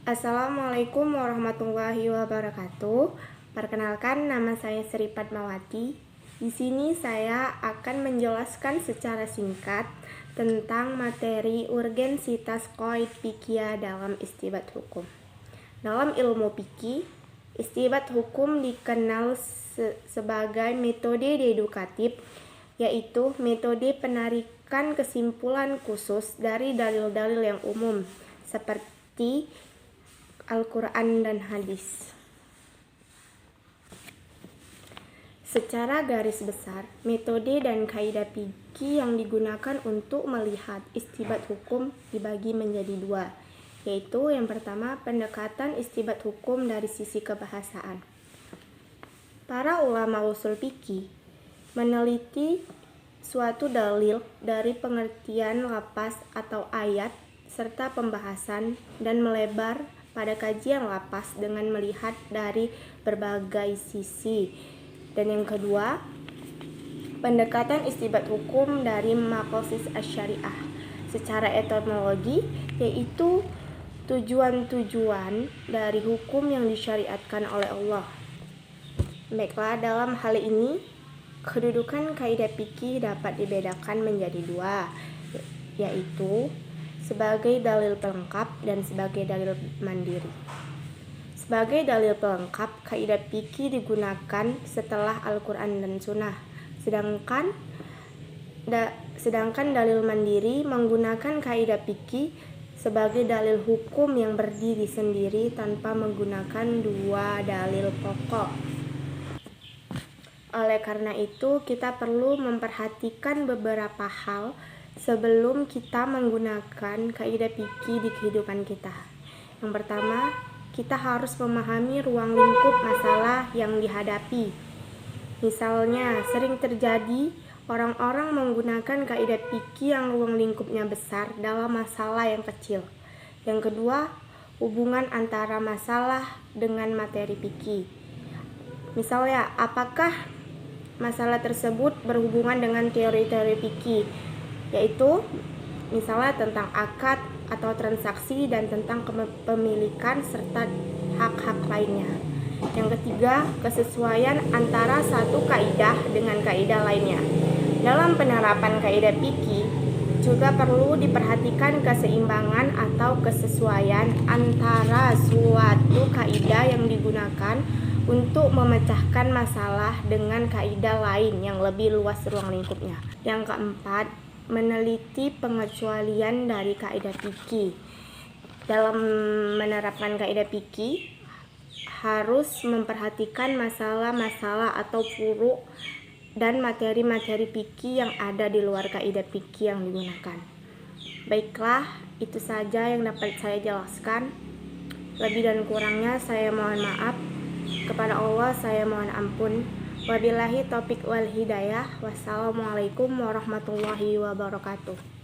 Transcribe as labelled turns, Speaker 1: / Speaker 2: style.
Speaker 1: Assalamualaikum warahmatullahi wabarakatuh. Perkenalkan, nama saya Sri Padmawati. Di sini saya akan menjelaskan secara singkat tentang materi urgensitas qaid fikih dalam istinbat hukum. Dalam ilmu fikih, istinbat hukum dikenal sebagai metode dedukatif, yaitu metode penarikan kesimpulan khusus dari dalil-dalil yang umum seperti Al-Quran dan hadis. Secara garis besar, metode dan kaidah fikih yang digunakan untuk melihat istinbat hukum dibagi menjadi dua, yaitu yang pertama pendekatan istinbat hukum dari sisi kebahasaan. Para ulama usul fikih meneliti suatu dalil dari pengertian lafaz atau ayat serta pembahasan dan melebar pada kajian lafaz dengan melihat dari berbagai sisi. Dan yang kedua, pendekatan istinbat hukum dari maqasid asy-syariah secara etimologi, yaitu tujuan-tujuan dari hukum yang disyariatkan oleh Allah. Baiklah, dalam hal ini kedudukan kaidah fikih dapat dibedakan menjadi dua, yaitu sebagai dalil pelengkap dan sebagai dalil mandiri. Sebagai dalil pelengkap, kaidah fikih digunakan setelah Al-Quran dan Sunnah, sedangkan dalil mandiri menggunakan kaidah fikih sebagai dalil hukum yang berdiri sendiri tanpa menggunakan dua dalil pokok. Oleh karena itu, kita perlu memperhatikan beberapa hal sebelum kita menggunakan kaidah fikih di kehidupan kita. Yang pertama, kita harus memahami ruang lingkup masalah yang dihadapi. Misalnya, sering terjadi orang-orang menggunakan kaidah fikih yang ruang lingkupnya besar dalam masalah yang kecil. Yang kedua, hubungan antara masalah dengan materi fikih. Misalnya, apakah masalah tersebut berhubungan dengan teori-teori fikih, yaitu misalnya tentang akad atau transaksi dan tentang kepemilikan serta hak-hak lainnya. Yang ketiga, kesesuaian antara satu kaidah dengan kaidah lainnya. Dalam penerapan kaidah fikih juga perlu diperhatikan keseimbangan atau kesesuaian antara suatu kaidah yang digunakan untuk memecahkan masalah dengan kaidah lain yang lebih luas ruang lingkupnya. Yang keempat, meneliti pengecualian dari kaidah fikih. Dalam menerapkan kaidah fikih harus memperhatikan masalah-masalah atau furu' dan materi-materi fikih yang ada di luar kaidah fikih yang digunakan. Baiklah, itu saja yang dapat saya jelaskan. Lebih dan kurangnya saya mohon maaf. Kepada Allah saya mohon ampun. Wabillahi taufik wal hidayah. Wassalamualaikum warahmatullahi wabarakatuh.